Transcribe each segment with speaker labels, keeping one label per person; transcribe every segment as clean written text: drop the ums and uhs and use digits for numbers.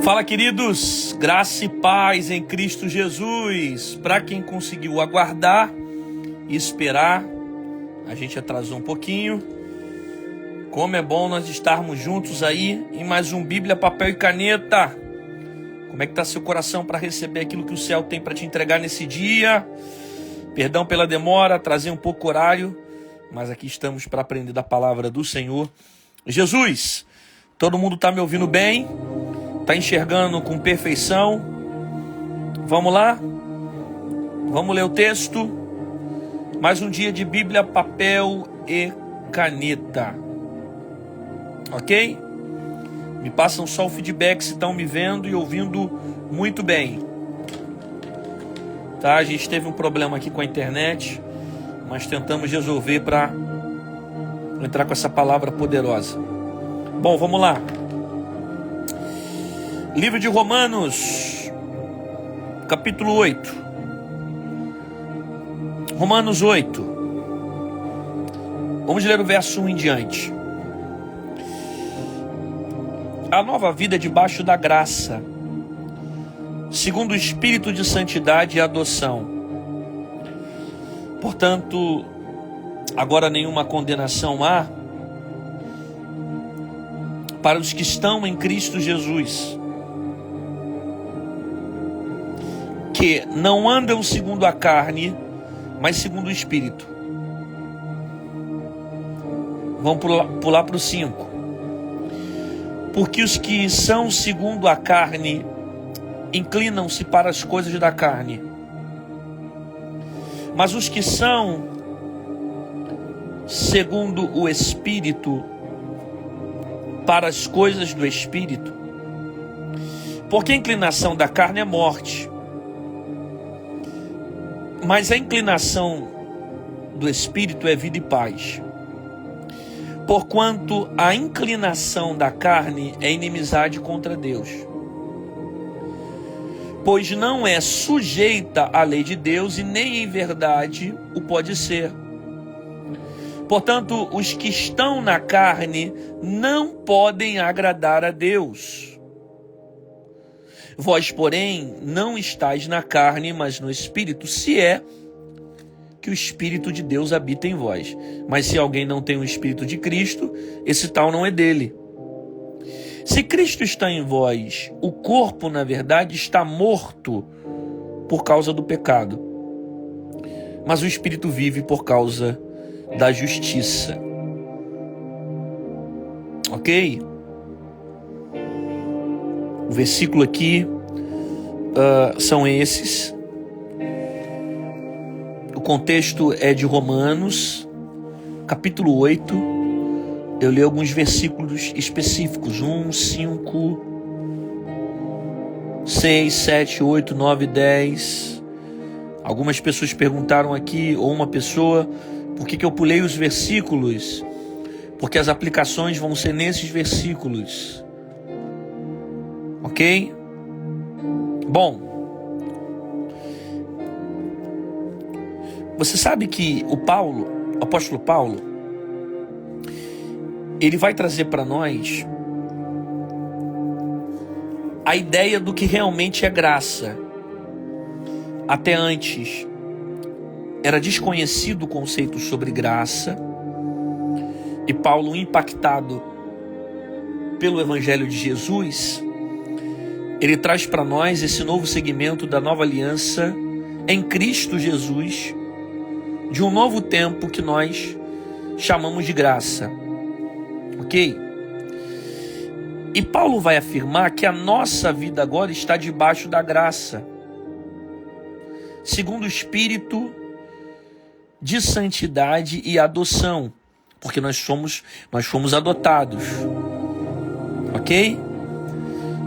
Speaker 1: Fala, queridos, graça e paz em Cristo Jesus. Para quem conseguiu aguardar e esperar, a gente atrasou um pouquinho. Como é bom nós estarmos juntos aí em mais um Bíblia, Papel e Caneta. Como é que está seu coração para receber aquilo que o céu tem para te entregar nesse dia? Perdão pela demora, atrasei um pouco o horário, mas aqui estamos para aprender da palavra do Senhor Jesus. Todo mundo está me ouvindo bem? Está enxergando com perfeição? Vamos lá? Vamos ler o texto? Mais um dia de Bíblia, papel e caneta. Ok? Me passam só o feedback se estão me vendo e ouvindo muito bem. Tá? A gente teve um problema aqui com a internet, mas tentamos resolver para entrar com essa palavra poderosa. Bom, vamos lá. Livro de Romanos, capítulo 8. Romanos 8. Vamos ler o verso 1 em diante. A nova vida debaixo da graça, segundo o Espírito de santidade e adoção. Portanto, agora nenhuma condenação há para os que estão em Cristo Jesus, que não andam segundo a carne, mas segundo o Espírito. Vamos pular para o 5. Porque os que são segundo a carne inclinam-se para as coisas da carne, mas os que são segundo o Espírito, para as coisas do Espírito. Porque a inclinação da carne é morte, mas a inclinação do Espírito é vida e paz. Porquanto a inclinação da carne é inimizade contra Deus, pois não é sujeita à lei de Deus e nem em verdade o pode ser. Portanto, os que estão na carne não podem agradar a Deus. Vós, porém, não estáis na carne, mas no Espírito, se é que o Espírito de Deus habita em vós. Mas se alguém não tem o Espírito de Cristo, esse tal não é dele. Se Cristo está em vós, o corpo, na verdade, está morto por causa do pecado, mas o Espírito vive por causa da justiça. Ok? O versículo aqui são esses. O contexto é de Romanos, capítulo 8. Eu li alguns versículos específicos: 1, 5, 6, 7, 8, 9, 10. Algumas pessoas perguntaram aqui, ou uma pessoa, por que eu pulei os versículos? Porque as aplicações vão ser nesses versículos. Ok? Bom, você sabe que o apóstolo Paulo, ele vai trazer para nós a ideia do que realmente é graça. Até antes era desconhecido o conceito sobre graça, e Paulo, impactado pelo Evangelho de Jesus, ele traz para nós esse novo segmento da nova aliança em Cristo Jesus, de um novo tempo que nós chamamos de graça. Ok? E Paulo vai afirmar que a nossa vida agora está debaixo da graça, segundo o Espírito de santidade e adoção, porque nós fomos adotados. Ok?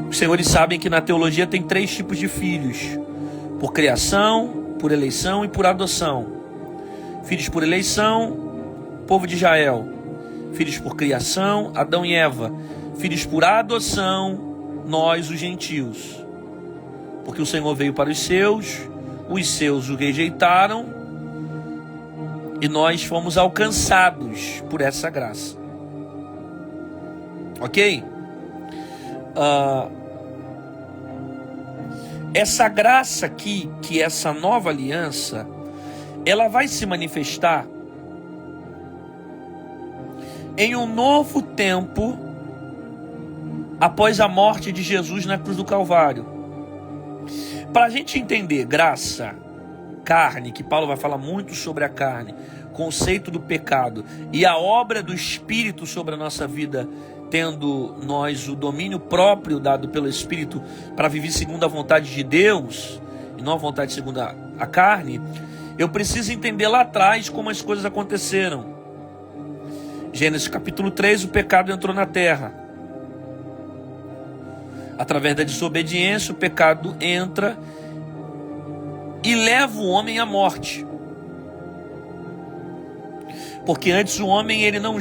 Speaker 1: Os senhores sabem que na teologia tem 3 tipos de filhos: por criação, por eleição e por adoção. Filhos por eleição, povo de Israel. Filhos por criação, Adão e Eva. Filhos por adoção, nós, os gentios. Porque o Senhor veio para os seus o rejeitaram, e nós fomos alcançados por essa graça. Ok? essa graça aqui, que essa nova aliança, ela vai se manifestar em um novo tempo após a morte de Jesus na cruz do Calvário. Para a gente entender graça, carne, que Paulo vai falar muito sobre a carne, conceito do pecado e a obra do Espírito sobre a nossa vida, tendo nós o domínio próprio dado pelo Espírito para viver segundo a vontade de Deus e não a vontade segundo a carne, eu preciso entender lá atrás como as coisas aconteceram. Gênesis capítulo 3, o pecado entrou na terra. Através da desobediência, o pecado entra e leva o homem à morte. Porque antes o homem ele não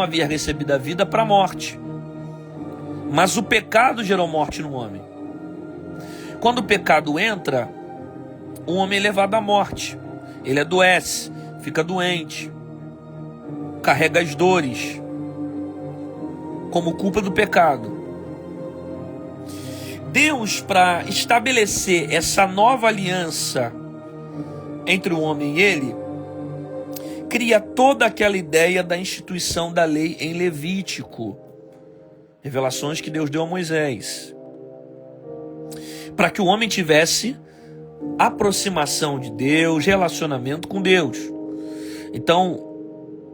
Speaker 1: havia recebido a vida para a morte. Mas o pecado gerou morte no homem. Quando o pecado entra, o homem é levado à morte. Ele adoece, fica doente, carrega as dores, como culpa do pecado. Deus, para estabelecer essa nova aliança entre o homem e ele, cria toda aquela ideia da instituição da lei em Levítico, revelações que Deus deu a Moisés, para que o homem tivesse aproximação de Deus, relacionamento com Deus. Então,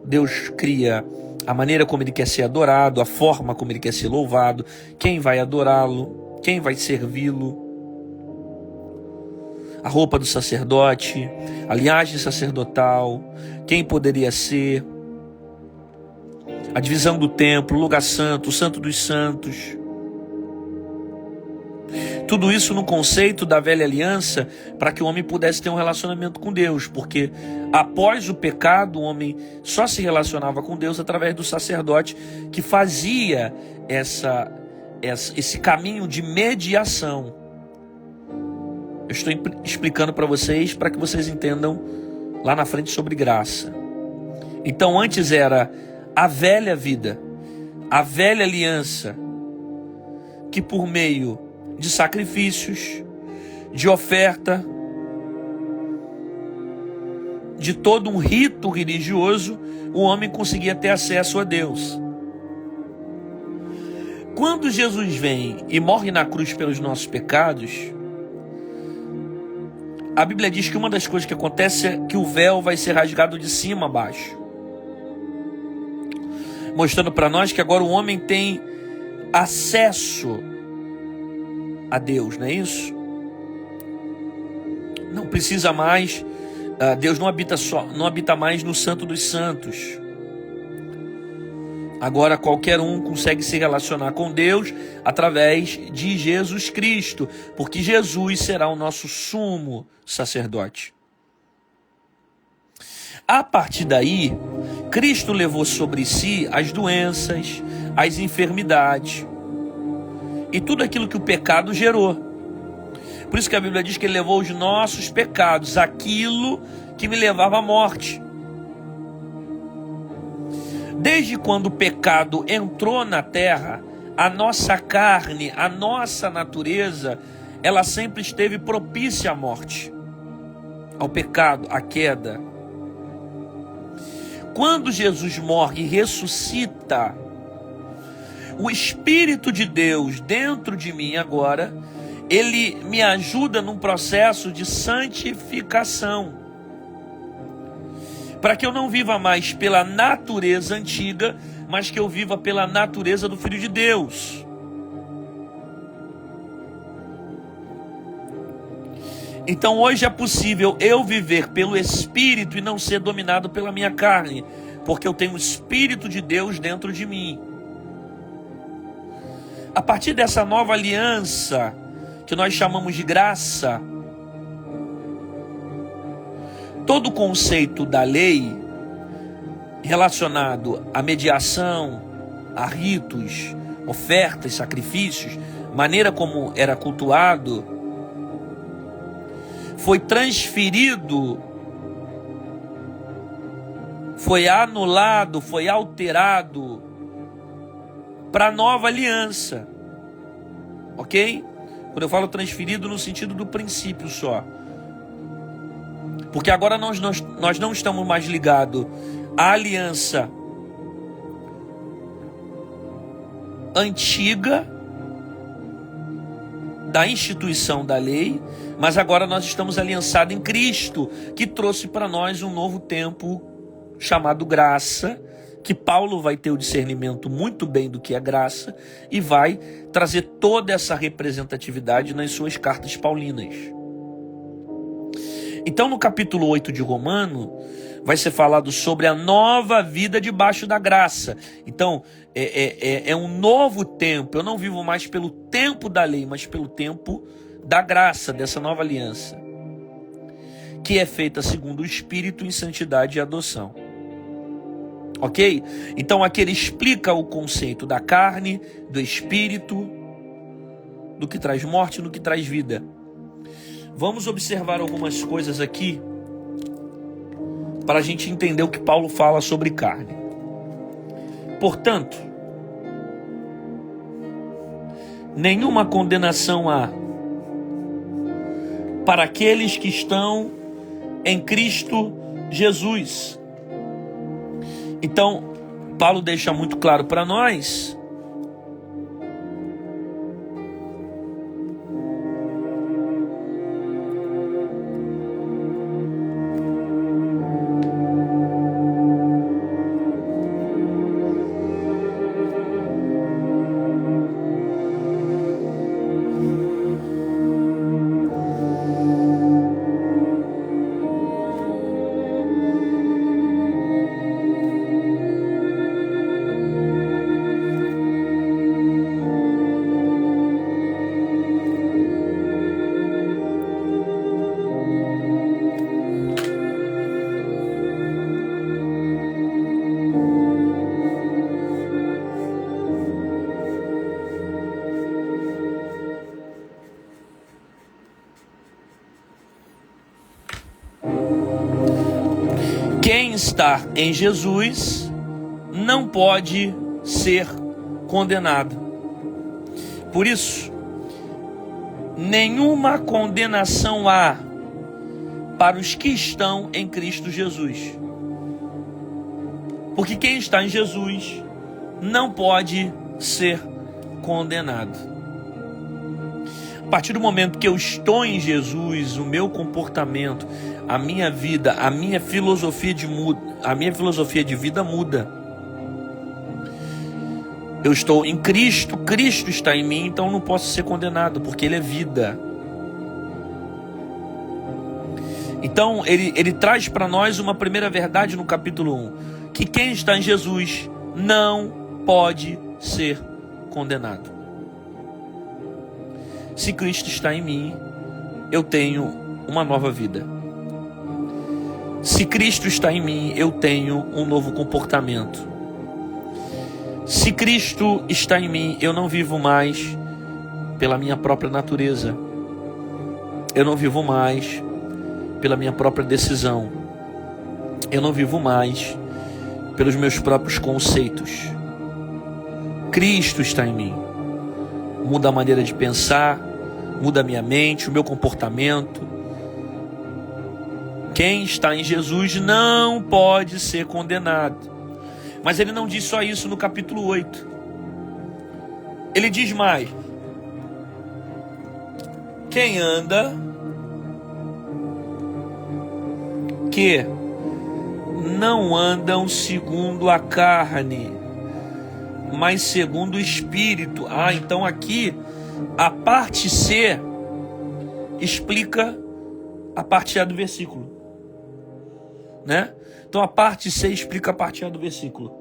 Speaker 1: Deus cria a maneira como ele quer ser adorado, a forma como ele quer ser louvado, quem vai adorá-lo, quem vai servi-lo, a roupa do sacerdote, a linhagem sacerdotal, quem poderia ser, a divisão do templo, o lugar santo, o santo dos santos. Tudo isso no conceito da velha aliança, para que o homem pudesse ter um relacionamento com Deus, porque após o pecado, o homem só se relacionava com Deus através do sacerdote, que fazia esse caminho de mediação. Eu estou explicando para que vocês entendam lá na frente sobre graça. Então antes era a velha vida, a velha aliança, que por meio de sacrifícios, de oferta, de todo um rito religioso, o homem conseguia ter acesso a Deus. Quando Jesus vem e morre na cruz pelos nossos pecados, a Bíblia diz que uma das coisas que acontece é que o véu vai ser rasgado de cima a baixo, mostrando para nós que agora o homem tem acesso a Deus, não é isso? Não precisa mais, Deus não habita mais no Santo dos Santos. Agora qualquer um consegue se relacionar com Deus através de Jesus Cristo, porque Jesus será o nosso sumo sacerdote. A partir daí, Cristo levou sobre si as doenças, as enfermidades e tudo aquilo que o pecado gerou. Por isso que a Bíblia diz que ele levou os nossos pecados, aquilo que me levava à morte. Desde quando o pecado entrou na terra, a nossa carne, a nossa natureza, ela sempre esteve propícia à morte, ao pecado, à queda. Quando Jesus morre e ressuscita, o Espírito de Deus dentro de mim agora, ele me ajuda num processo de santificação, para que eu não viva mais pela natureza antiga, mas que eu viva pela natureza do Filho de Deus. Então hoje é possível eu viver pelo Espírito e não ser dominado pela minha carne, porque eu tenho o Espírito de Deus dentro de mim. A partir dessa nova aliança, que nós chamamos de graça, todo o conceito da lei relacionado à mediação, a ritos, ofertas, sacrifícios, maneira como era cultuado, foi transferido, foi anulado, foi alterado para a nova aliança, ok? Quando eu falo transferido, no sentido do princípio só. Porque agora nós não estamos mais ligados à aliança antiga da instituição da lei, mas agora nós estamos aliançados em Cristo, que trouxe para nós um novo tempo chamado graça, que Paulo vai ter o discernimento muito bem do que é graça e vai trazer toda essa representatividade nas suas cartas paulinas. Então, no capítulo 8 de Romano, vai ser falado sobre a nova vida debaixo da graça. Então, é um novo tempo. Eu não vivo mais pelo tempo da lei, mas pelo tempo da graça, dessa nova aliança, que é feita segundo o Espírito em santidade e adoção. Ok? Então, aqui ele explica o conceito da carne, do Espírito, do que traz morte e do que traz vida. Vamos observar algumas coisas aqui para a gente entender o que Paulo fala sobre carne. Portanto, nenhuma condenação há para aqueles que estão em Cristo Jesus. Então, Paulo deixa muito claro para nós quem está em Jesus não pode ser condenado. Por isso, nenhuma condenação há para os que estão em Cristo Jesus. Porque quem está em Jesus não pode ser condenado. A partir do momento que eu estou em Jesus, o meu comportamento, a minha vida, a minha filosofia de vida muda. Eu estou em Cristo, Cristo está em mim, então eu não posso ser condenado, porque Ele é vida. Então ele traz para nós uma primeira verdade no capítulo 1, que quem está em Jesus não pode ser condenado. Se Cristo está em mim, eu tenho uma nova vida. Se Cristo está em mim, eu tenho um novo comportamento. Se Cristo está em mim, eu não vivo mais pela minha própria natureza. Eu não vivo mais pela minha própria decisão. Eu não vivo mais pelos meus próprios conceitos. Cristo está em mim. Muda a maneira de pensar, muda a minha mente, o meu comportamento. Quem está em Jesus não pode ser condenado. Mas ele não diz só isso no capítulo 8. Ele diz mais: quem anda que não andam segundo a carne, mas segundo o Espírito. Então aqui a parte C explica a parte A do versículo, né? Então a parte C explica a parte A do versículo.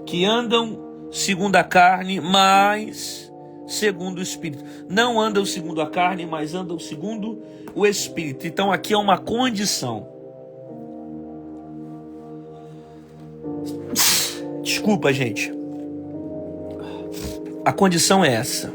Speaker 1: Que andam segundo a carne, mas segundo o Espírito. Não andam segundo a carne, mas andam segundo o Espírito. Então aqui é uma condição. Desculpa, gente. A condição é essa.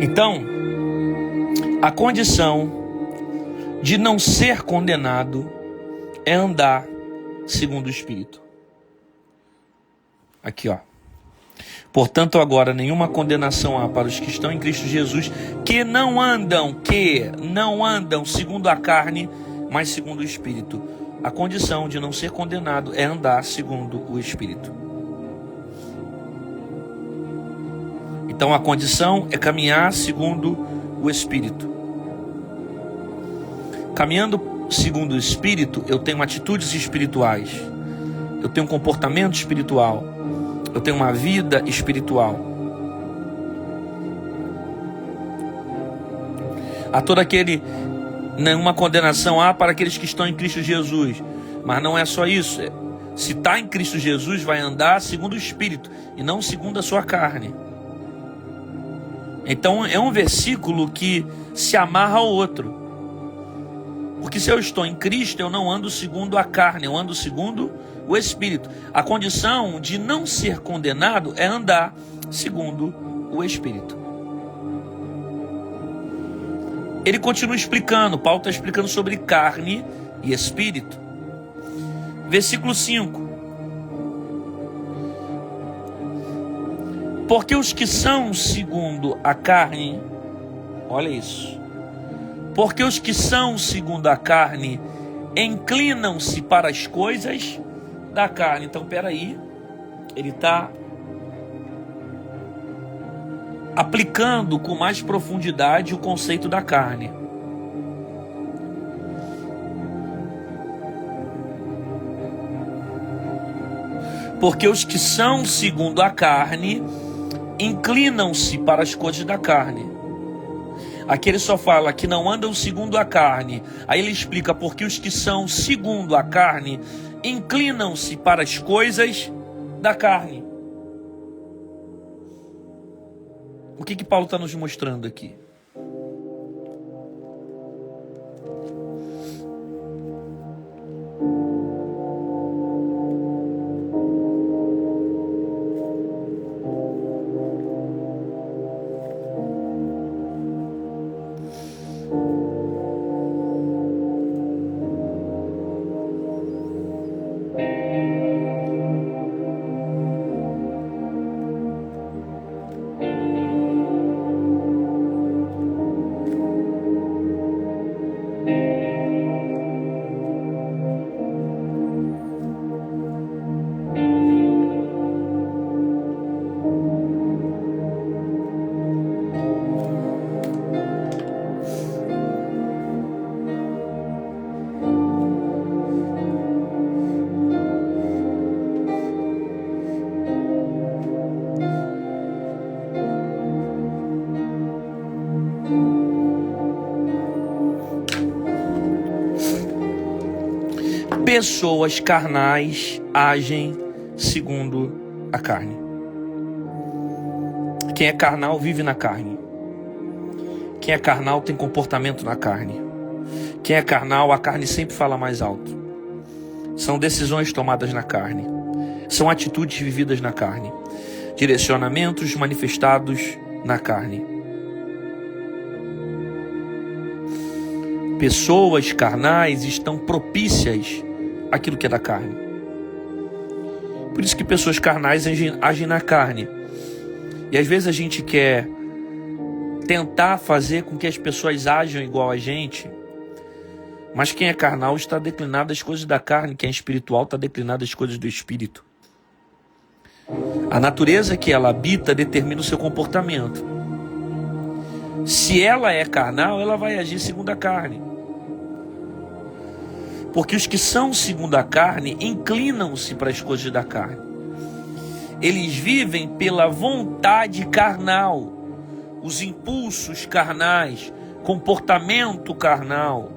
Speaker 1: Então, a condição de não ser condenado é andar segundo o Espírito. Aqui, ó. Portanto, agora nenhuma condenação há para os que estão em Cristo Jesus, que não andam segundo a carne, mas segundo o Espírito. A condição de não ser condenado é andar segundo o Espírito. Então a condição é caminhar segundo o Espírito. Caminhando segundo o Espírito, eu tenho atitudes espirituais, eu tenho um comportamento espiritual, eu tenho uma vida espiritual. Há todo aquele, nenhuma condenação há para aqueles que estão em Cristo Jesus. Mas não é só isso. Se está em Cristo Jesus, vai andar segundo o Espírito e não segundo a sua carne. Então é um versículo que se amarra ao outro. Porque se eu estou em Cristo, eu não ando segundo a carne, eu ando segundo o Espírito. A condição de não ser condenado é andar segundo o Espírito. Ele continua explicando, Paulo está explicando sobre carne e Espírito. Versículo 5. Porque os que são segundo a carne, olha isso. Porque os que são segundo a carne inclinam-se para as coisas da carne. Então, peraí, ele está aplicando com mais profundidade o conceito da carne. Porque os que são segundo a carne inclinam-se para as coisas da carne. Aqui ele só fala que não andam segundo a carne. Aí ele explica porque os que são segundo a carne inclinam-se para as coisas da carne. O que Paulo está nos mostrando aqui? Pessoas carnais agem segundo a carne. Quem é carnal vive na carne. Quem é carnal tem comportamento na carne. Quem é carnal, a carne sempre fala mais alto. São decisões tomadas na carne. São atitudes vividas na carne. Direcionamentos manifestados na carne. Pessoas carnais estão propícias àquilo que é da carne. Por isso que pessoas carnais agem na carne. E às vezes a gente quer tentar fazer com que as pessoas ajam igual a gente, mas quem é carnal está declinado às coisas da carne, quem é espiritual está declinado às coisas do Espírito. A natureza que ela habita determina o seu comportamento. Se ela é carnal, ela vai agir segundo a carne. Porque os que são segundo a carne inclinam-se para as coisas da carne. Eles vivem pela vontade carnal, os impulsos carnais, comportamento carnal.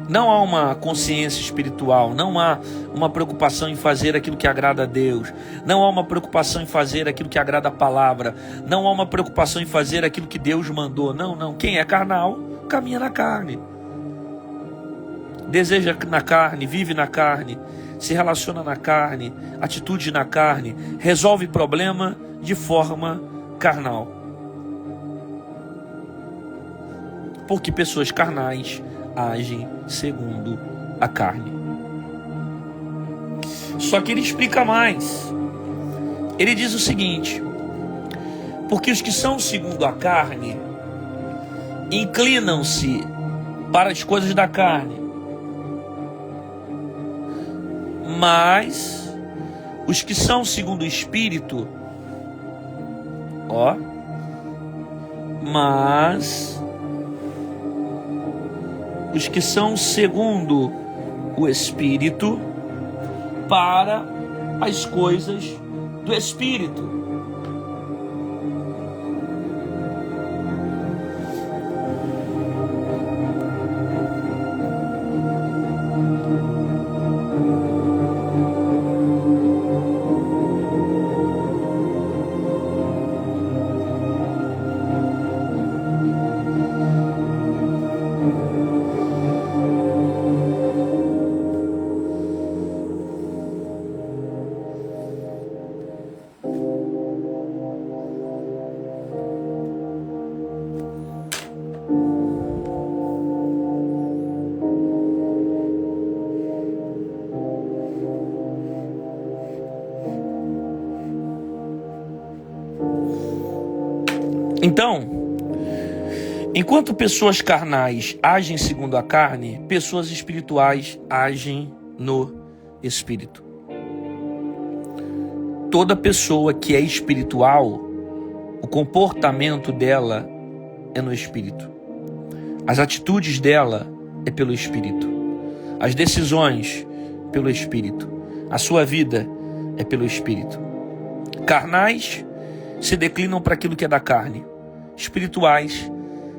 Speaker 1: Não há uma consciência espiritual, não há uma preocupação em fazer aquilo que agrada a Deus, não há uma preocupação em fazer aquilo que agrada a palavra, não há uma preocupação em fazer aquilo que Deus mandou. Não. Quem é carnal, caminha na carne. Deseja na carne, vive na carne, se relaciona na carne, atitude na carne, resolve problema de forma carnal? Porque pessoas carnais agem segundo a carne. Só que ele explica mais. Ele diz o seguinte: porque os que são segundo a carne inclinam-se para as coisas da carne, mas os que são segundo o Espírito, mas os que são segundo o Espírito, para as coisas do Espírito. Então, enquanto pessoas carnais agem segundo a carne, pessoas espirituais agem no Espírito. Toda pessoa que é espiritual, o comportamento dela é no Espírito. As atitudes dela é pelo Espírito. As decisões pelo Espírito. A sua vida é pelo Espírito. Carnais se declinam para aquilo que é da carne. Espirituais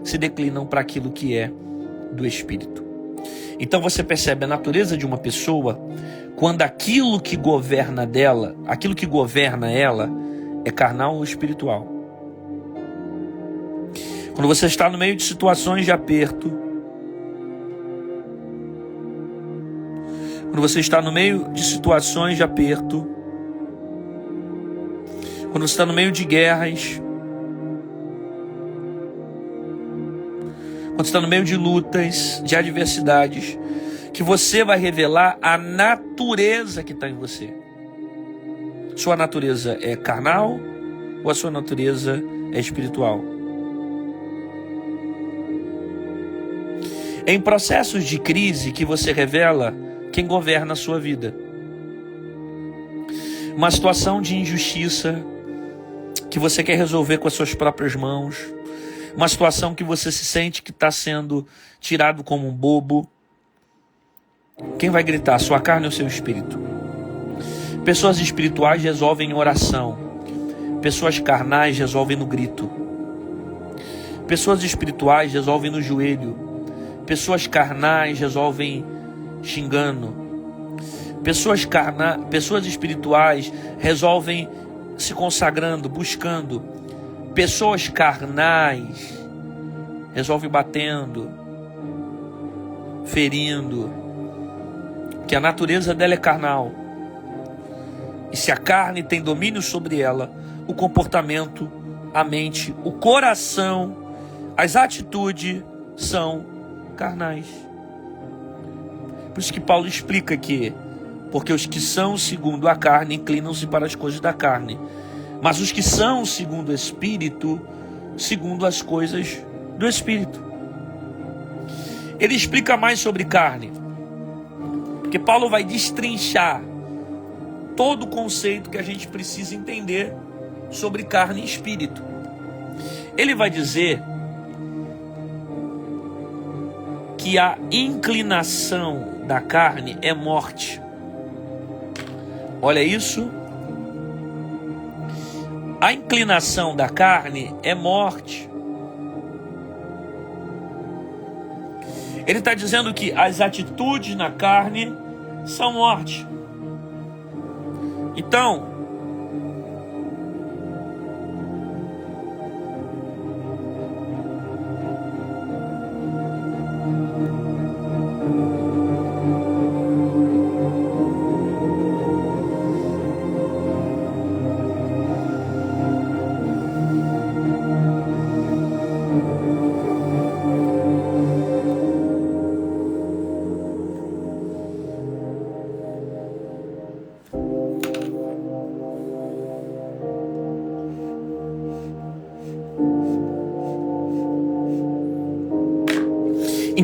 Speaker 1: se declinam para aquilo que é do Espírito. Então você percebe a natureza de uma pessoa quando aquilo que governa dela, aquilo que governa ela, é carnal ou espiritual. Quando você está no meio de situações de aperto, quando você está no meio de situações de aperto, quando você está no meio de guerras, quando você está no meio de lutas, de adversidades, que você vai revelar a natureza que está em você. Sua natureza é carnal ou a sua natureza é espiritual? É em processos de crise que você revela quem governa a sua vida. Uma situação de injustiça que você quer resolver com as suas próprias mãos. Uma situação que você se sente que está sendo tirado como um bobo. Quem vai gritar? Sua carne ou seu espírito? Pessoas espirituais resolvem em oração. Pessoas carnais resolvem no grito. Pessoas espirituais resolvem no joelho. Pessoas carnais resolvem xingando. Pessoas espirituais resolvem se consagrando, buscando. Pessoas carnais resolvem batendo, ferindo, que a natureza dela é carnal. E se a carne tem domínio sobre ela, o comportamento, a mente, o coração, as atitudes são carnais. Por isso que Paulo explica que porque os que são segundo a carne inclinam-se para as coisas da carne, mas os que são segundo o Espírito, segundo as coisas do Espírito. Ele explica mais sobre carne, porque Paulo vai destrinchar todo o conceito que a gente precisa entender sobre carne e espírito. Ele vai dizer que a inclinação da carne é morte. Olha isso. A inclinação da carne é morte. Ele está dizendo que as atitudes na carne são morte. Então,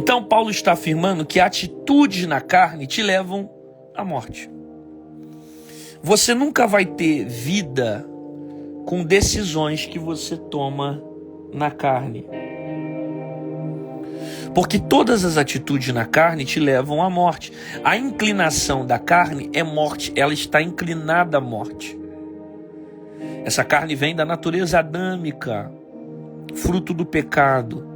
Speaker 1: Então Paulo está afirmando que atitudes na carne te levam à morte. Você nunca vai ter vida com decisões que você toma na carne. Porque todas as atitudes na carne te levam à morte. A inclinação da carne é morte, ela está inclinada à morte. Essa carne vem da natureza adâmica, fruto do pecado.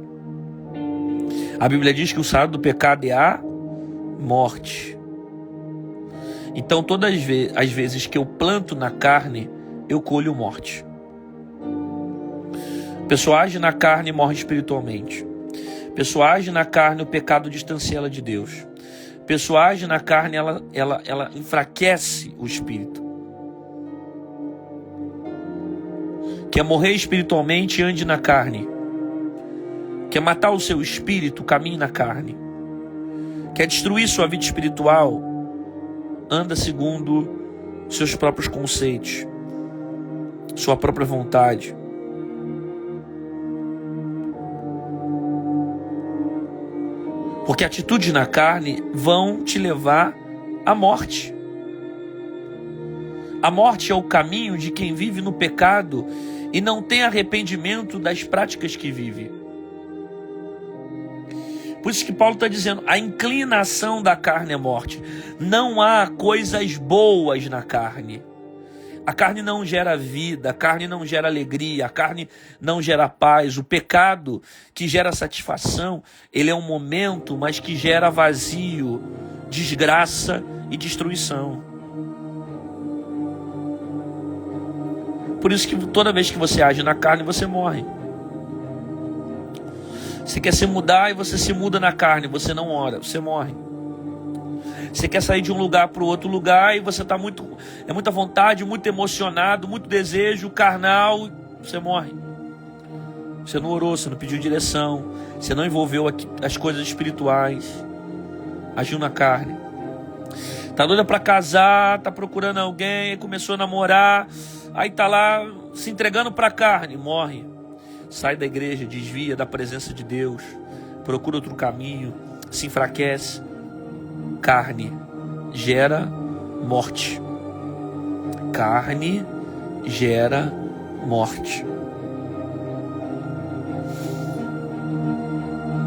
Speaker 1: A Bíblia diz que o salário do pecado é a morte. Então todas as vezes que eu planto na carne, eu colho morte. A pessoa age na carne e morre espiritualmente. A pessoa age na carne, o pecado distancia ela de Deus. A pessoa age na carne, ela enfraquece o espírito. Quer morrer espiritualmente, ande na carne. Quer matar o seu espírito, caminhe na carne. Quer destruir sua vida espiritual, anda segundo seus próprios conceitos, sua própria vontade. Porque atitudes na carne vão te levar à morte. A morte é o caminho de quem vive no pecado e não tem arrependimento das práticas que vive. Por isso que Paulo está dizendo, a inclinação da carne é morte. Não há coisas boas na carne. A carne não gera vida, a carne não gera alegria, a carne não gera paz. O pecado que gera satisfação, ele é um momento, mas que gera vazio, desgraça e destruição. Por isso que toda vez que você age na carne, você morre. Você quer se mudar e você se muda na carne, você não ora, você morre. Você quer sair de um lugar para o outro lugar e você está muita vontade, muito emocionado, muito desejo, carnal, você morre. Você não orou, você não pediu direção, você não envolveu as coisas espirituais, agiu na carne. Tá doida para casar, tá procurando alguém, começou a namorar, aí tá lá se entregando para a carne, morre. Sai da igreja, desvia da presença de Deus, procura outro caminho, se enfraquece. Carne gera morte. Carne gera morte.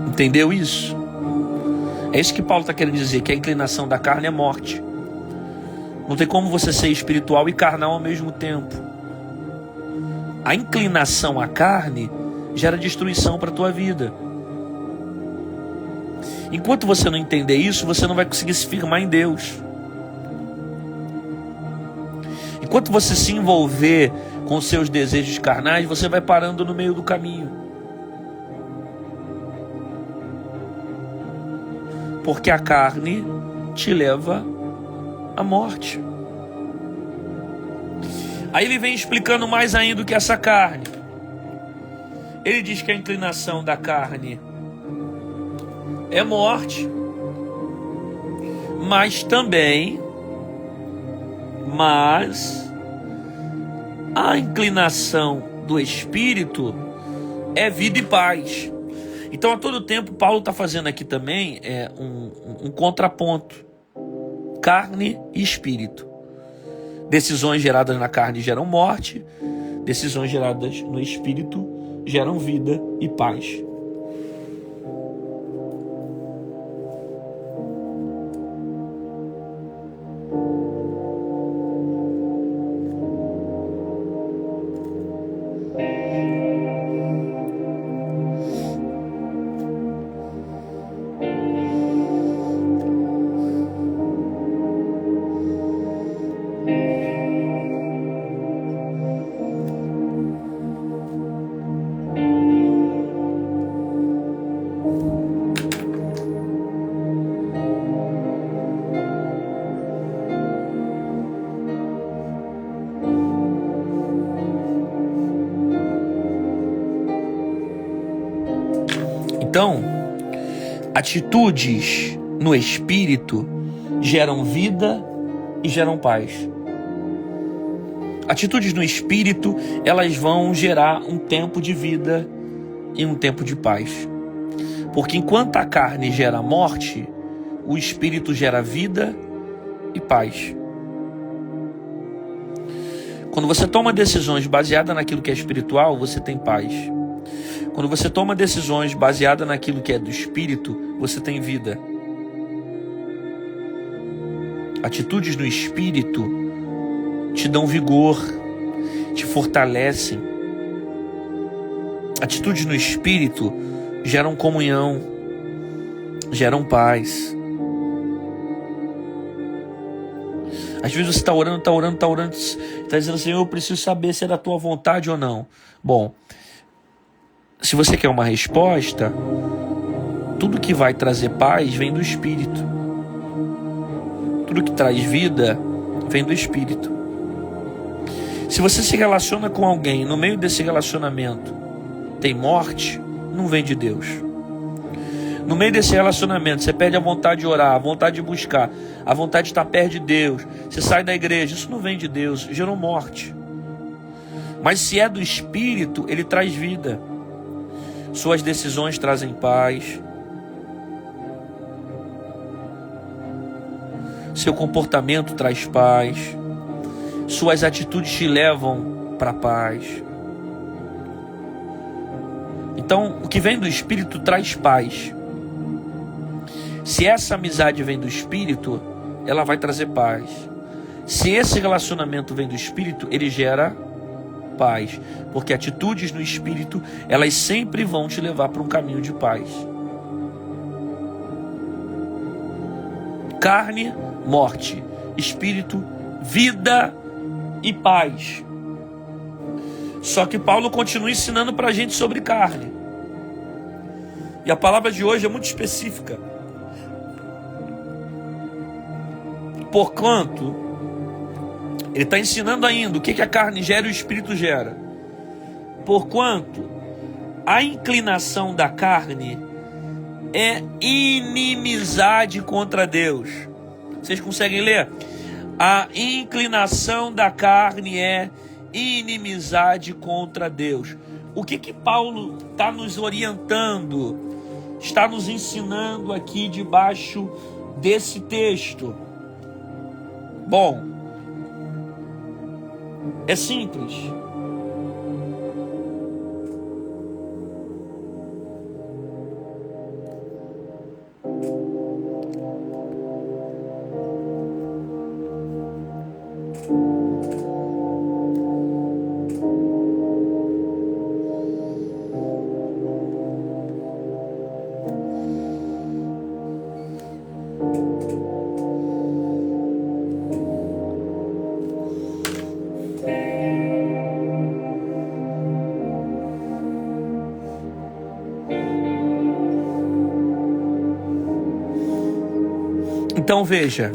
Speaker 1: Entendeu isso? É isso que Paulo está querendo dizer, que a inclinação da carne é morte. Não tem como você ser espiritual e carnal ao mesmo tempo. A inclinação à carne gera destruição para a tua vida. Enquanto você não entender isso, você não vai conseguir se firmar em Deus. Enquanto você se envolver com os seus desejos carnais, você vai parando no meio do caminho. Porque a carne te leva à morte. Aí ele vem explicando mais ainda o que é essa carne. Ele diz que a inclinação da carne é morte, mas a inclinação do espírito é vida e paz. Então a todo tempo Paulo está fazendo aqui também um contraponto, carne e espírito. Decisões geradas na carne geram morte, decisões geradas no espírito geram vida e paz. Então, atitudes no espírito geram vida e geram paz. Atitudes no espírito, elas vão gerar um tempo de vida e um tempo de paz. Porque enquanto a carne gera morte, o espírito gera vida e paz. Quando você toma decisões baseadas naquilo que é espiritual, você tem paz. Quando você toma decisões baseadas naquilo que é do espírito, você tem vida. Atitudes no espírito te dão vigor, te fortalecem. Atitudes no espírito geram comunhão, geram paz. Às vezes você está orando, está dizendo assim, eu preciso saber se é da tua vontade ou não. Bom, se você quer uma resposta, tudo que vai trazer paz vem do Espírito. Tudo que traz vida vem do Espírito. Se você se relaciona com alguém, no meio desse relacionamento tem morte, não vem de Deus. No meio desse relacionamento, você perde a vontade de orar, a vontade de buscar, a vontade de estar perto de Deus. Você sai da igreja, isso não vem de Deus, gerou morte. Mas se é do Espírito, ele traz vida. Suas decisões trazem paz. Seu comportamento traz paz. Suas atitudes te levam para a paz. Então, o que vem do Espírito traz paz. Se essa amizade vem do Espírito, ela vai trazer paz. Se esse relacionamento vem do Espírito, ele gera paz. Porque atitudes no Espírito, elas sempre vão te levar para um caminho de paz. Carne, morte. Espírito, vida e paz. Só que Paulo continua ensinando para a gente sobre carne. E a palavra de hoje é muito específica. Porquanto, ele está ensinando ainda o que a carne gera e o espírito gera. Porquanto, a inclinação da carne é inimizade contra Deus. Vocês conseguem ler? A inclinação da carne é inimizade contra Deus. O que Paulo está nos orientando, está nos ensinando aqui debaixo desse texto? Bom, é simples. Então veja,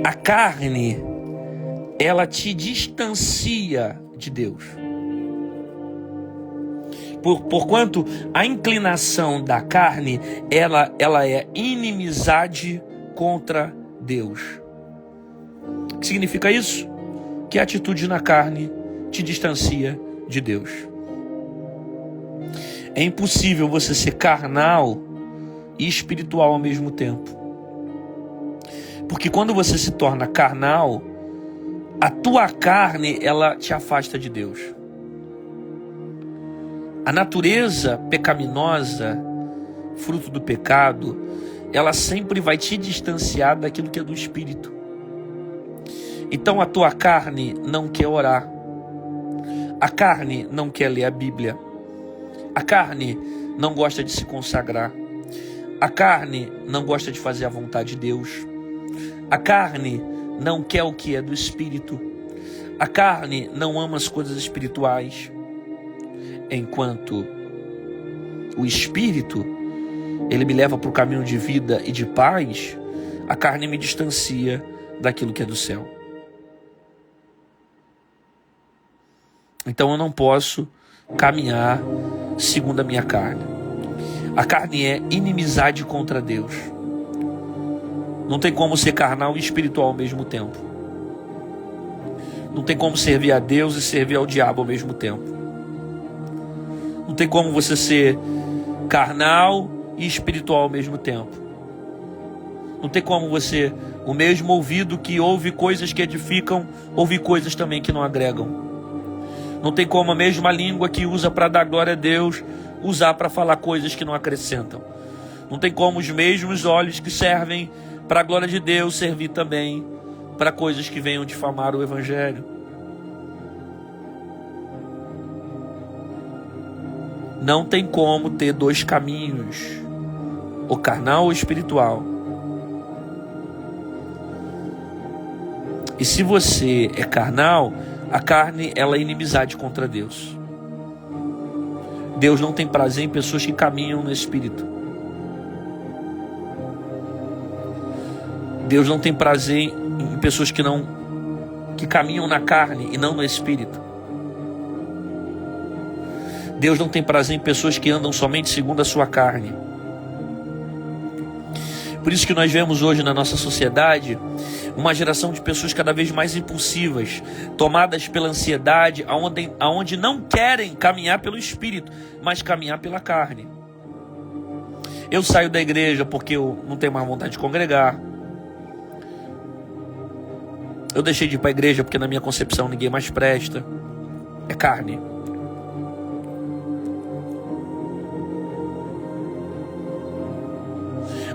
Speaker 1: a carne, ela te distancia de Deus. Porquanto a inclinação da carne, ela é inimizade contra Deus. O que significa isso? Que a atitude na carne te distancia de Deus. É impossível você ser carnal e espiritual ao mesmo tempo. Porque quando você se torna carnal, a tua carne, ela te afasta de Deus. A natureza pecaminosa, fruto do pecado, ela sempre vai te distanciar daquilo que é do Espírito. Então a tua carne não quer orar. A carne não quer ler a Bíblia. A carne não gosta de se consagrar. A carne não gosta de fazer a vontade de Deus. A carne não quer o que é do Espírito. A carne não ama as coisas espirituais. Enquanto o Espírito, ele me leva para o caminho de vida e de paz, a carne me distancia daquilo que é do céu. Então eu não posso caminhar segundo a minha carne. A carne é inimizade contra Deus. Não tem como ser carnal e espiritual ao mesmo tempo. Não tem como servir a Deus e servir ao diabo ao mesmo tempo. Não tem como você ser carnal e espiritual ao mesmo tempo. Não tem como você, o mesmo ouvido que ouve coisas que edificam, ouvir coisas também que não agregam. Não tem como a mesma língua que usa para dar glória a Deus, usar para falar coisas que não acrescentam. Não tem como os mesmos olhos que servem para a glória de Deus servir também para coisas que venham difamar o Evangelho. Não tem como ter dois caminhos, o carnal ou o espiritual. E se você é carnal, a carne ela é inimizade contra Deus. Deus não tem prazer em pessoas que caminham no Espírito. Deus não tem prazer em pessoas que caminham na carne e não no Espírito. Deus não tem prazer em pessoas que andam somente segundo a sua carne. Por isso que nós vemos hoje na nossa sociedade uma geração de pessoas cada vez mais impulsivas, tomadas pela ansiedade, aonde não querem caminhar pelo Espírito, mas caminhar pela carne. Eu saio da igreja porque eu não tenho mais vontade de congregar. Eu deixei de ir para a igreja porque na minha concepção ninguém mais presta. É carne.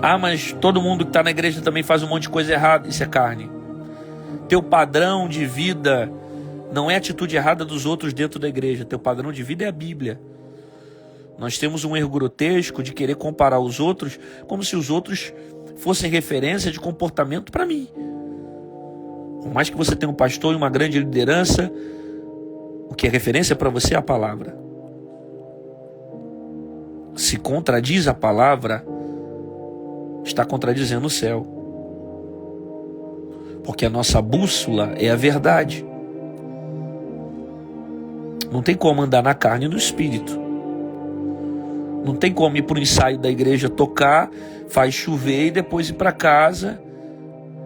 Speaker 1: Ah, mas todo mundo que está na igreja também faz um monte de coisa errada. Isso é carne. Teu padrão de vida não é a atitude errada dos outros dentro da igreja. Teu padrão de vida é a Bíblia. Nós temos um erro grotesco de querer comparar os outros como se os outros fossem referência de comportamento para mim. Por mais que você tenha um pastor e uma grande liderança, o que é referência para você é a palavra. Se contradiz a palavra, está contradizendo o céu. Porque a nossa bússola é a verdade. Não tem como andar na carne e no espírito. Não tem como ir para o ensaio da igreja tocar, faz chover e depois ir para casa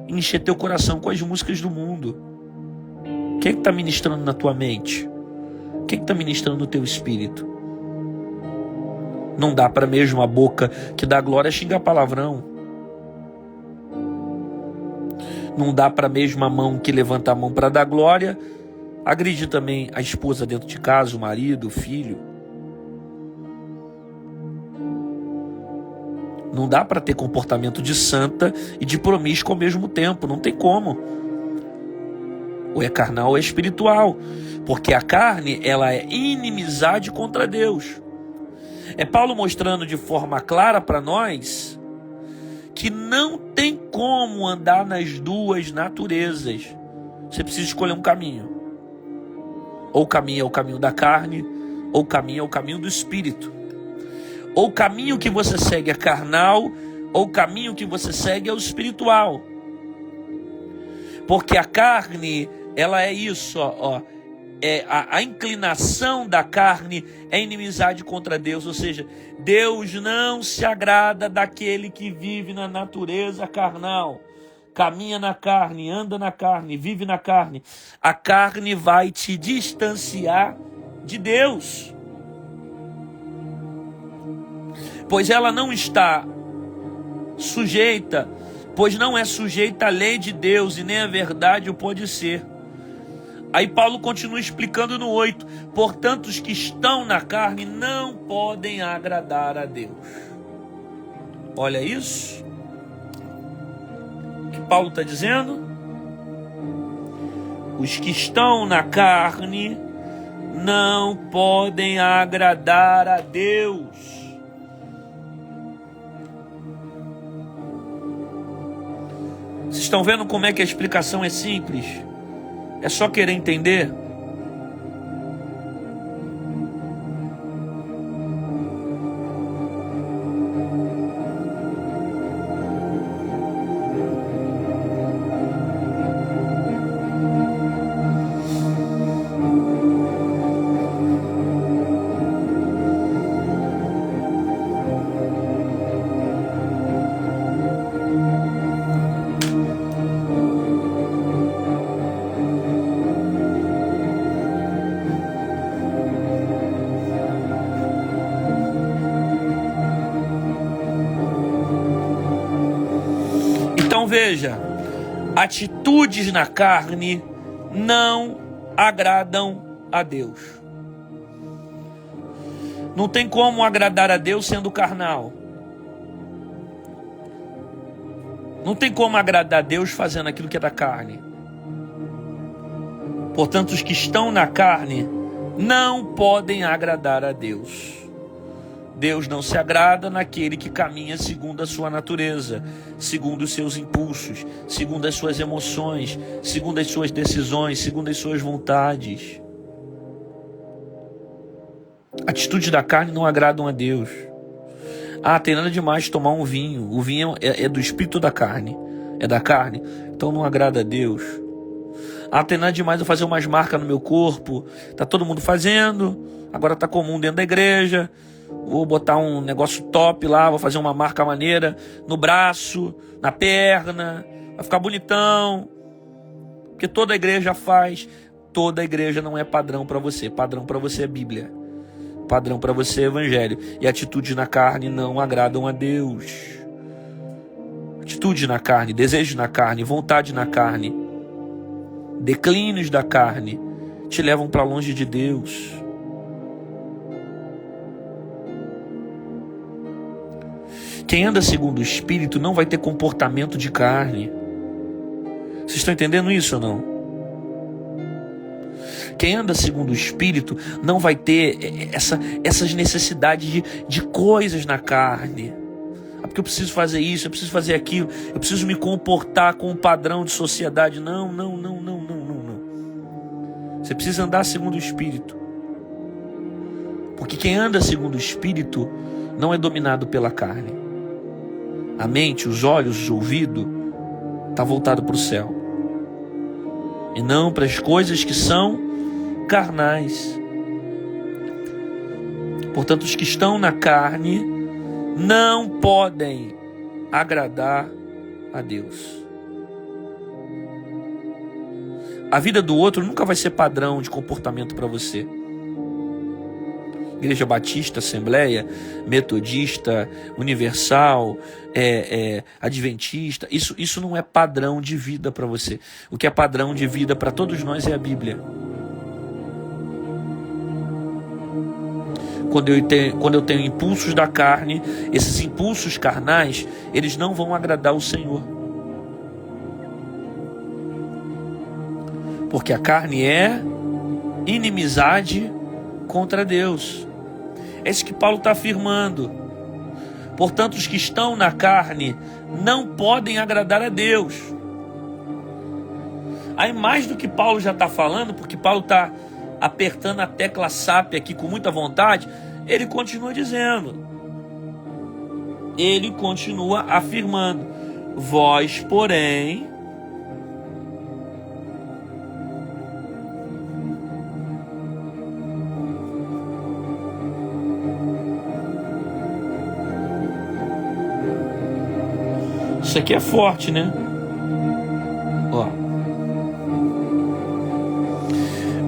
Speaker 1: e encher teu coração com as músicas do mundo. Quem é que está ministrando na tua mente? Quem é que está ministrando no teu espírito? Não dá para mesmo a boca que dá glória xingar palavrão. Não dá para mesmo a mão que levanta a mão para dar glória agredir também a esposa dentro de casa, o marido, o filho. Não dá para ter comportamento de santa e de promíscua ao mesmo tempo. Não tem como. Ou é carnal ou é espiritual. Porque a carne, ela é inimizade contra Deus. É Paulo mostrando de forma clara para nós que não tem como andar nas duas naturezas. Você precisa escolher um caminho. Ou o caminho é o caminho da carne, ou o caminho é o caminho do espírito. Ou o caminho que você segue é carnal, ou o caminho que você segue é o espiritual. Porque a carne, ela é isso, ó. A inclinação da carne é inimizade contra Deus, ou seja, Deus não se agrada daquele que vive na natureza carnal, caminha na carne, anda na carne, vive na carne. A carne vai te distanciar de Deus, pois ela não está sujeita, pois não é sujeita à lei de Deus e nem à verdade o pode ser. Aí Paulo continua explicando no 8. Portanto, os que estão na carne não podem agradar a Deus. Olha isso. O que Paulo está dizendo? Os que estão na carne não podem agradar a Deus. Vocês estão vendo como é que a explicação é simples? É só querer entender. veja, atitudes na carne não agradam a Deus. Não tem como agradar a Deus sendo carnal. Não tem como agradar a Deus fazendo aquilo que é da carne. Portanto, os que estão na carne não podem agradar a Deus. Deus não se agrada naquele que caminha segundo a sua natureza, segundo os seus impulsos, segundo as suas emoções, segundo as suas decisões, segundo as suas vontades. Atitudes da carne não agradam a Deus. Tem nada demais tomar um vinho. O vinho é do espírito da carne. É da carne. Então não agrada a Deus. Tem nada demais eu fazer umas marcas no meu corpo. Tá todo mundo fazendo. Agora tá comum dentro da igreja. Vou botar um negócio top lá. Vou fazer uma marca maneira no braço, na perna. Vai ficar bonitão. Porque toda igreja faz. Toda igreja não é padrão para você. Padrão para você é Bíblia. Padrão para você é Evangelho. E atitudes na carne não agradam a Deus. Atitude na carne, desejo na carne, vontade na carne, declínios da carne te levam para longe de Deus. Quem anda segundo o Espírito não vai ter comportamento de carne. Vocês estão entendendo isso ou não? Quem anda segundo o Espírito não vai ter essas necessidades de coisas na carne. Porque eu preciso fazer isso, eu preciso fazer aquilo, eu preciso me comportar com um padrão de sociedade. Não. Você precisa andar segundo o Espírito. Porque quem anda segundo o Espírito não é dominado pela carne. A mente, os olhos, o ouvido está voltado para o céu. E não para as coisas que são carnais. Portanto, os que estão na carne não podem agradar a Deus. A vida do outro nunca vai ser padrão de comportamento para você. Igreja Batista, Assembleia, Metodista, Universal, Adventista, isso não é padrão de vida para você. O que é padrão de vida para todos nós é a Bíblia. Quando eu tenho impulsos da carne, esses impulsos carnais, eles não vão agradar o Senhor. Porque a carne é inimizade contra Deus. É isso que Paulo está afirmando. Portanto, os que estão na carne não podem agradar a Deus. Aí mais do que Paulo já está falando, porque Paulo está apertando a tecla SAP aqui com muita vontade, ele continua dizendo, ele continua afirmando: vós, porém, isso aqui é forte, né?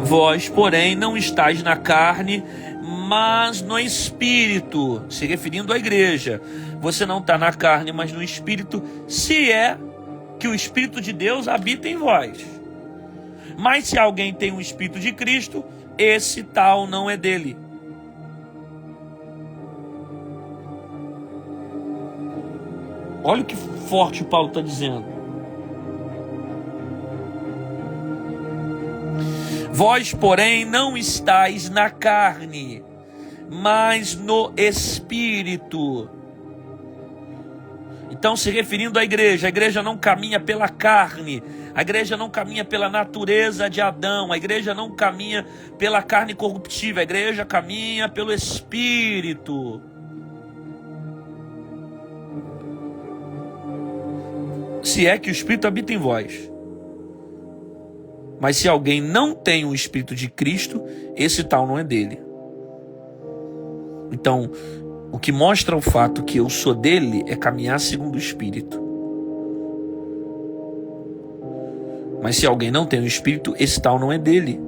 Speaker 1: Vós, porém, não estáis na carne, mas no Espírito, se referindo à igreja. Você não está na carne, mas no Espírito, se é que o Espírito de Deus habita em vós. Mas se alguém tem o Espírito de Cristo, esse tal não é dele. Olha o que forte o Paulo está dizendo. Vós, porém, não estáis na carne, mas no Espírito. Então, se referindo à igreja, a igreja não caminha pela carne, a igreja não caminha pela natureza de Adão, a igreja não caminha pela carne corruptível, a igreja caminha pelo Espírito. Se é que o Espírito habita em vós. Mas se alguém não tem o Espírito de Cristo, esse tal não é dele. Então, o que mostra o fato que eu sou dele é caminhar segundo o Espírito. Mas se alguém não tem o Espírito, esse tal não é dele.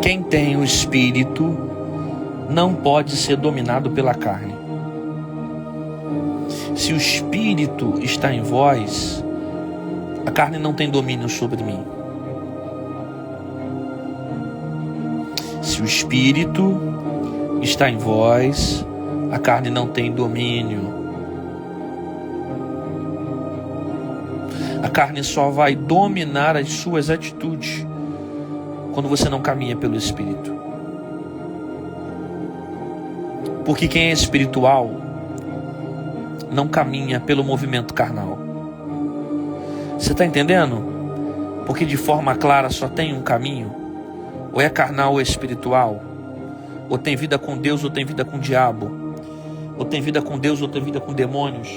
Speaker 1: Quem tem o Espírito não pode ser dominado pela carne. Se o Espírito está em vós, a carne não tem domínio sobre mim. Se o Espírito está em vós, a carne não tem domínio. A carne só vai dominar as suas atitudes quando você não caminha pelo Espírito. Porque quem é espiritual não caminha pelo movimento carnal. Você está entendendo? Porque de forma clara só tem um caminho. Ou é carnal ou é espiritual. Ou tem vida com Deus ou tem vida com o diabo. Ou tem vida com Deus ou tem vida com demônios.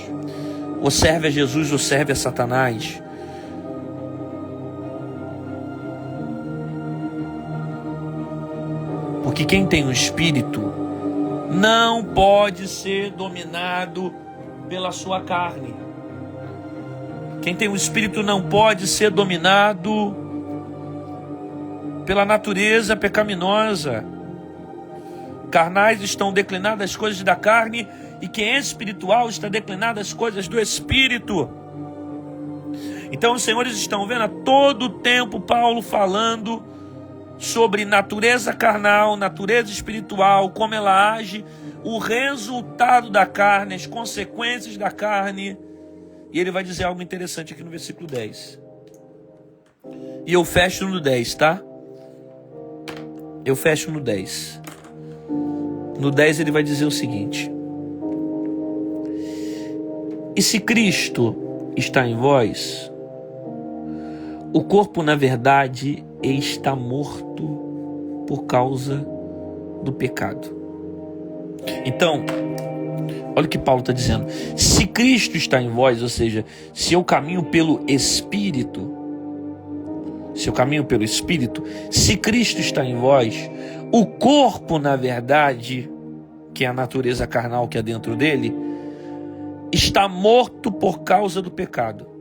Speaker 1: Ou serve a Jesus ou serve a Satanás. Porque quem tem o Espírito não pode ser dominado pela sua carne. Quem tem o Espírito não pode ser dominado pela natureza pecaminosa. Carnais estão declinadas as coisas da carne, e quem é espiritual está declinado as coisas do Espírito. Então os senhores estão vendo a todo tempo Paulo falando sobre natureza carnal, natureza espiritual, como ela age, o resultado da carne, as consequências da carne. E ele vai dizer algo interessante aqui no versículo 10. E eu fecho no 10, tá? Eu fecho no 10. No 10 ele vai dizer o seguinte: e se Cristo está em vós, o corpo na verdade está morto por causa do pecado. Então, olha o que Paulo está dizendo. Se Cristo está em vós, ou seja, se eu caminho pelo Espírito, se Cristo está em vós, o corpo, na verdade, que é a natureza carnal que é dentro dele, está morto por causa do pecado.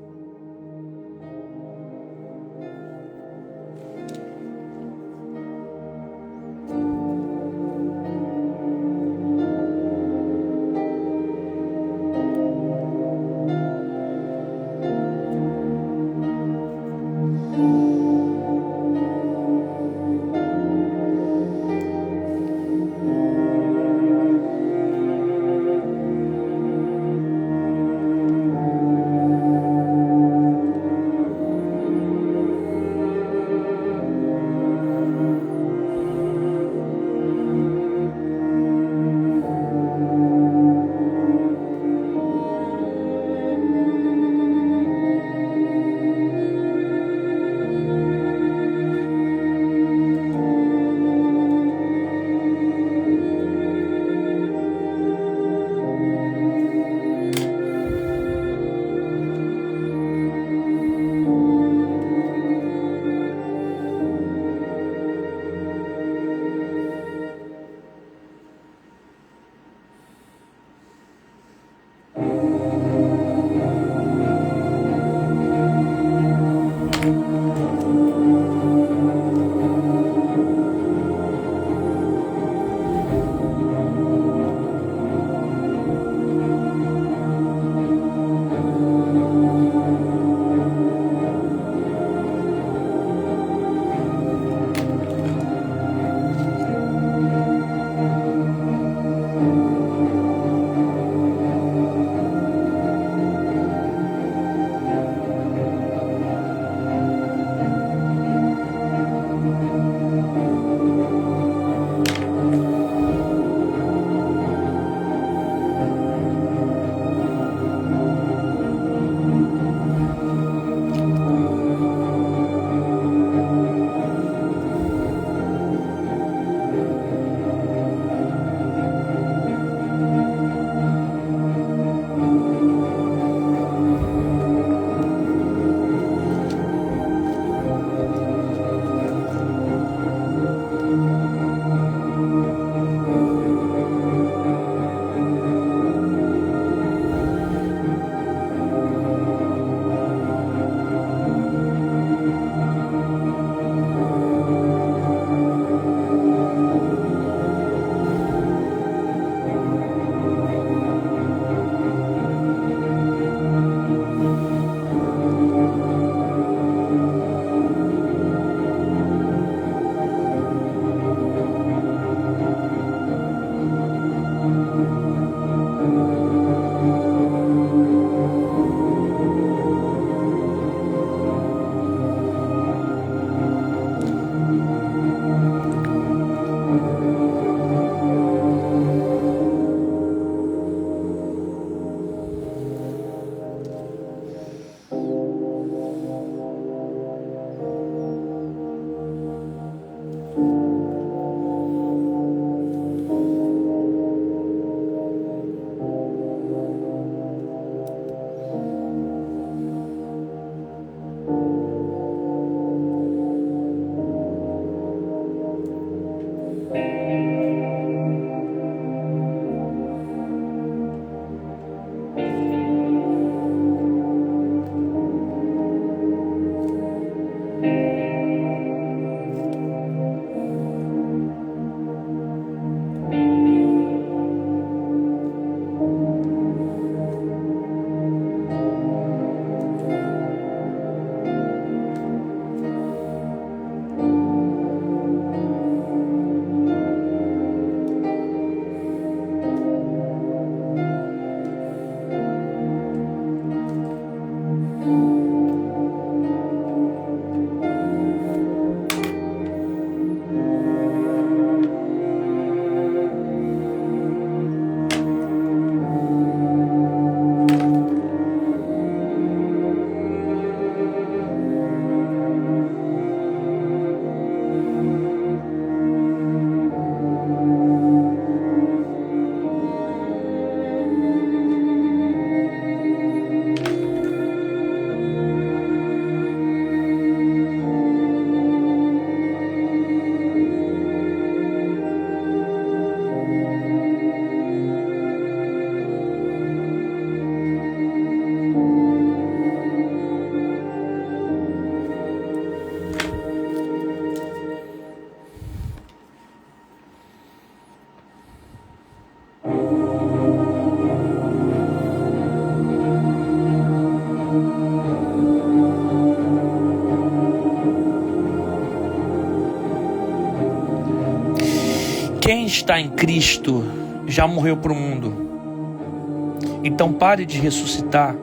Speaker 1: Quem está em Cristo já morreu para o mundo. Então pare de ressuscitar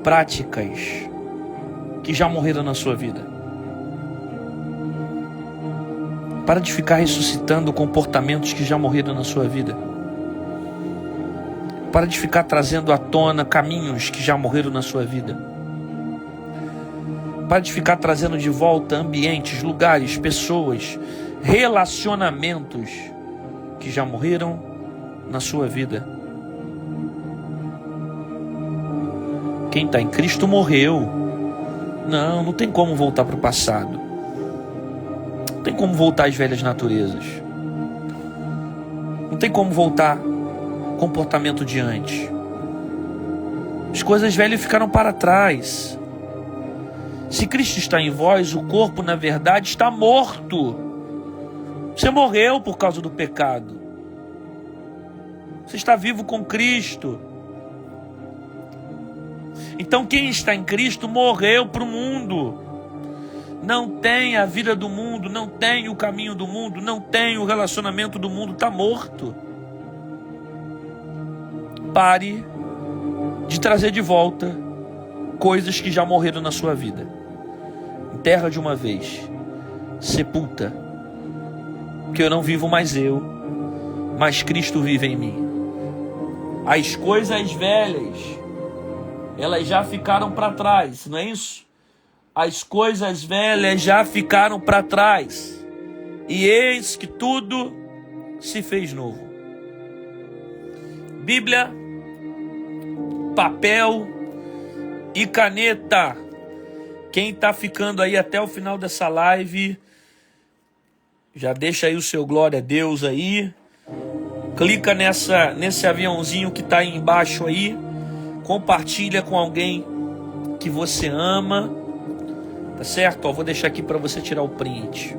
Speaker 1: práticas que já morreram na sua vida. Para de ficar ressuscitando comportamentos que já morreram na sua vida. Para de ficar trazendo à tona caminhos que já morreram na sua vida. Para de ficar trazendo de volta ambientes, lugares, pessoas, relacionamentos que já morreram na sua vida. Quem está em Cristo morreu. Não tem como voltar para o passado. Não tem como voltar às velhas naturezas. Não tem como voltar ao comportamento de antes. As coisas velhas ficaram para trás. Se Cristo está em vós, o corpo, na verdade, está morto. Você morreu por causa do pecado. Você está vivo com Cristo. Então quem está em Cristo morreu para o mundo. Não tem a vida do mundo, não tem o caminho do mundo, não tem o relacionamento do mundo, está morto. Pare de trazer de volta coisas que já morreram na sua vida. Enterra de uma vez. Sepulta. Porque eu não vivo mais eu, mas Cristo vive em mim. As coisas velhas, elas já ficaram para trás, não é isso? As coisas velhas já ficaram para trás. E eis que tudo se fez novo. Bíblia, papel e caneta. Quem está ficando aí até o final dessa live, já deixa aí o seu glória a Deus aí. Clica nesse aviãozinho que está aí embaixo aí. Compartilha com alguém que você ama. Tá certo? Ó, vou deixar aqui para você tirar o print.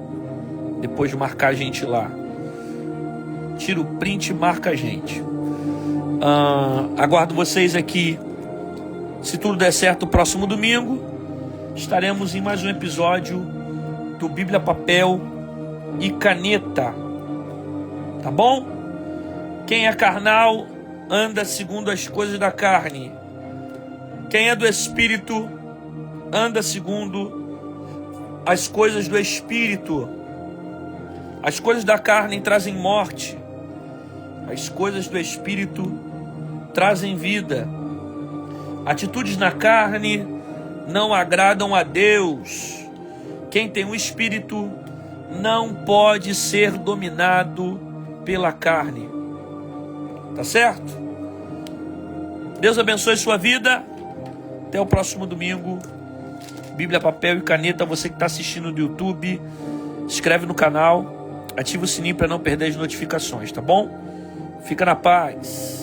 Speaker 1: Depois de marcar a gente lá. Tira o print e marca a gente. Aguardo vocês aqui. Se tudo der certo, próximo domingo estaremos em mais um episódio do Bíblia, Papel e Caneta. Tá bom? Quem é carnal anda segundo as coisas da carne. Quem é do Espírito anda segundo as coisas do Espírito. As coisas da carne trazem morte. As coisas do Espírito trazem vida. Atitudes na carne não agradam a Deus. Quem tem o Espírito não pode ser dominado pela carne. Tá certo? Deus abençoe sua vida. Até o próximo domingo. Bíblia, papel e caneta. Você que está assistindo no YouTube, se inscreve no canal, ativa o sininho para não perder as notificações, tá bom? Fica na paz.